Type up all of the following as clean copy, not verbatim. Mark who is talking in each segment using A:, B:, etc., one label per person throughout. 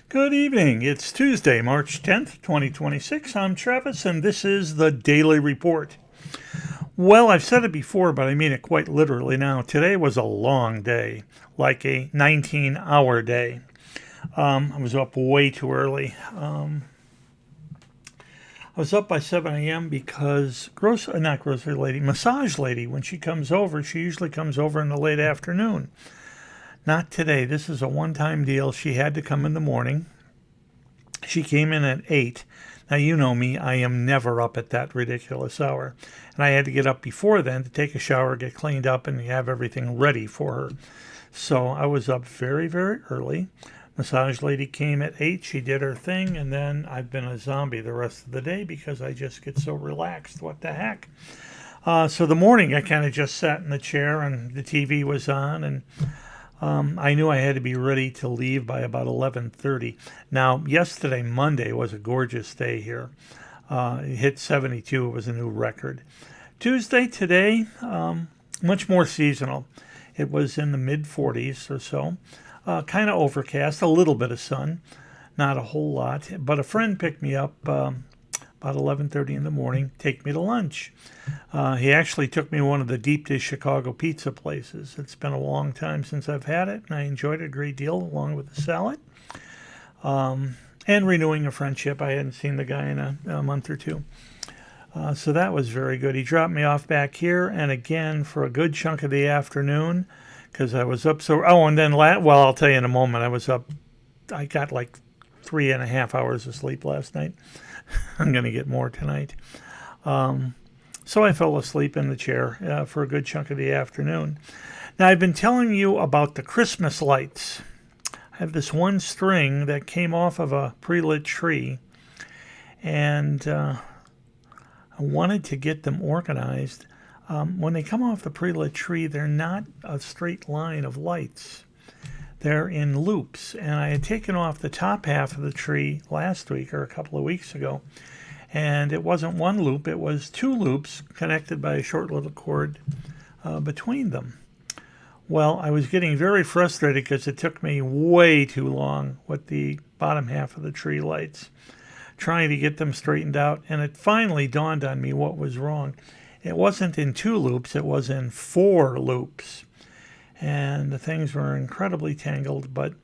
A: Good evening. It's Tuesday, March 10th, 2026. I'm Travis, and this is the Daily Report. Well, I've said it before, but I mean it quite literally now. Today was a long day, like a 19-hour day. I was up way too early. I was up by 7 a.m. because not grocery lady, massage lady, when she comes over, she usually comes over in the late afternoon. Not today. This is a one-time deal. She had to come in the morning. She came in at 8. Now, you know me. I am never up at that ridiculous hour. And I had to get up before then to take a shower, get cleaned up, and have everything ready for her. So I was up very, very early. Massage lady came at 8. She did her thing, and then I've been a zombie the rest of the day because I just get so relaxed. What the heck? So the morning I kind of just sat in the chair and the TV was on, and I knew I had to be ready to leave by about 11:30. Now, yesterday, Monday, was a gorgeous day here. It hit 72. It was a new record. Tuesday, today, much more seasonal. It was in the mid-40s or so. Kind of overcast, a little bit of sun, not a whole lot. But a friend picked me up about 11:30 in the morning, take me to lunch. He actually took me to one of the deep dish Chicago pizza places. It's been a long time since I've had it, and I enjoyed it a great deal, along with the salad. And renewing a friendship. I hadn't seen the guy in a month or two. So that was very good. He dropped me off back here, and again, for a good chunk of the afternoon, because I was up so... Oh, and then, I'll tell you in a moment, I got like 3.5 hours of sleep last night. I'm going to get more tonight. So I fell asleep in the chair for a good chunk of the afternoon. Now, I've been telling you about the Christmas lights. I have this one string that came off of a pre-lit tree, and I wanted to get them organized. When they come off the pre-lit tree, they're not a straight line of lights. They're in loops, and I had taken off the top half of the tree last week or a couple of weeks ago, and it wasn't one loop, it was two loops connected by a short little cord between them. Well, I was getting very frustrated because it took me way too long with the bottom half of the tree lights, trying to get them straightened out, and it finally dawned on me what was wrong. It wasn't in two loops, it was in four loops. And the things were incredibly tangled, but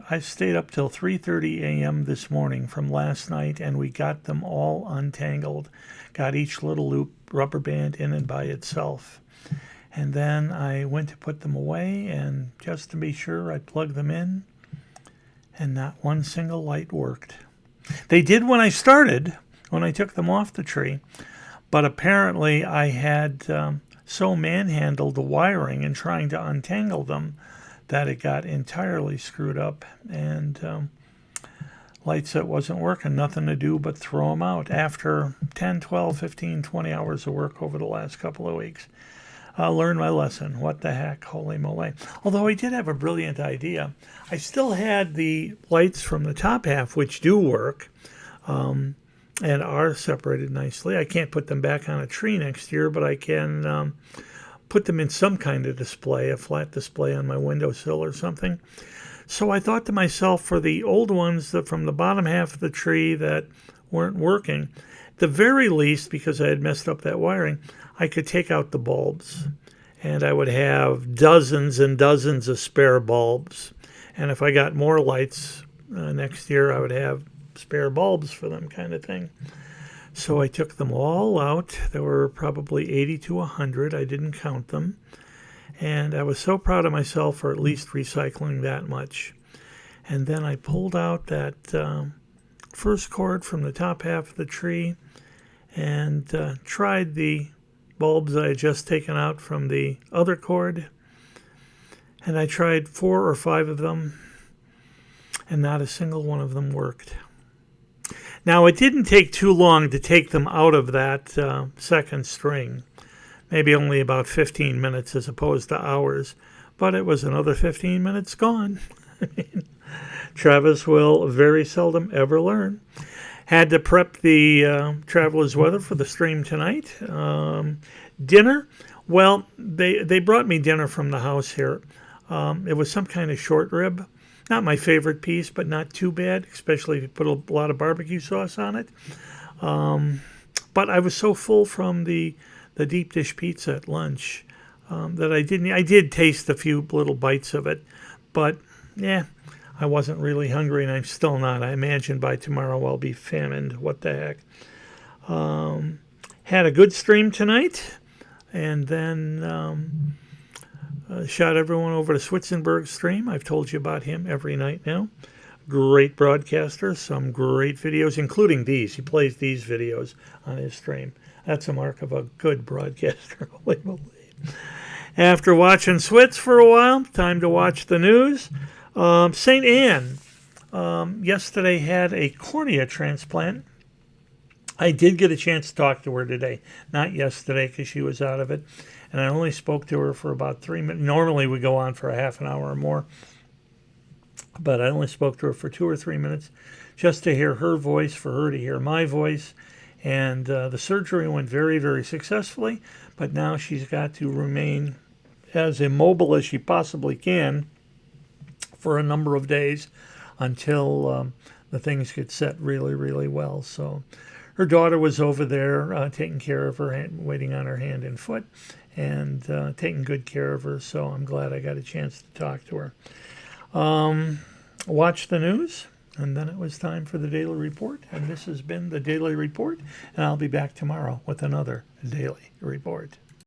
A: I stayed up till 3:30 a.m. this morning from last night, and we got them all untangled, got each little loop rubber band in and by itself. And then I went to put them away, and just to be sure, I plugged them in, and not one single light worked. They did when I started, when I took them off the tree, but apparently I had... so manhandled the wiring and trying to untangle them that it got entirely screwed up, and lights that wasn't working, nothing to do but throw them out after 10, 12, 15, 20 hours of work over the last couple of weeks. I learned my lesson. What the heck, holy moly. Although I did have a brilliant idea. I still had the lights from the top half, which do work, and are separated nicely. I can't put them back on a tree next year, but I can put them in some kind of display, a flat display on my windowsill or something. So I thought to myself, for the old ones that from the bottom half of the tree that weren't working, the very least, because I had messed up that wiring, I could take out the bulbs, and I would have dozens and dozens of spare bulbs. And if I got more lights next year, I would have spare bulbs for them, kind of thing. So I took them all out. There were probably 80 to 100. I didn't count them. And I was so proud of myself for at least recycling that much. And then I pulled out that first cord from the top half of the tree and tried the bulbs I had just taken out from the other cord. And I tried 4 or 5 of them, and not a single one of them worked. Now, it didn't take too long to take them out of that second string. Maybe only about 15 minutes as opposed to hours. But it was another 15 minutes gone. I mean, Travis will very seldom ever learn. Had to prep the Traveler's Weather for the stream tonight. Dinner, well, they brought me dinner from the house here. It was some kind of short rib. Not my favorite piece, but not too bad, especially if you put a lot of barbecue sauce on it. But I was so full from the deep dish pizza at lunch that I did taste a few little bites of it, but yeah, I wasn't really hungry, and I'm still not. I imagine by tomorrow I'll be famined. What the heck? Had a good stream tonight, and then shot everyone over to Switzenberg's stream. I've told you about him every night now. Great broadcaster, some great videos, including these. He plays these videos on his stream. That's a mark of a good broadcaster. After watching Switz for a while, time to watch the news. St. Anne yesterday had a cornea transplant. I did get a chance to talk to her today, not yesterday because she was out of it, and I only spoke to her for about 3 minutes. Normally we go on for a half an hour or more, but I only spoke to her for 2 or 3 minutes just to hear her voice, for her to hear my voice, and the surgery went very, very successfully, but now she's got to remain as immobile as she possibly can for a number of days until the things get set really, really well. So her daughter was over there taking care of her, waiting on her hand and foot, and taking good care of her. So I'm glad I got a chance to talk to her. Watch the news, and then it was time for the Daily Report. And this has been the Daily Report, and I'll be back tomorrow with another Daily Report.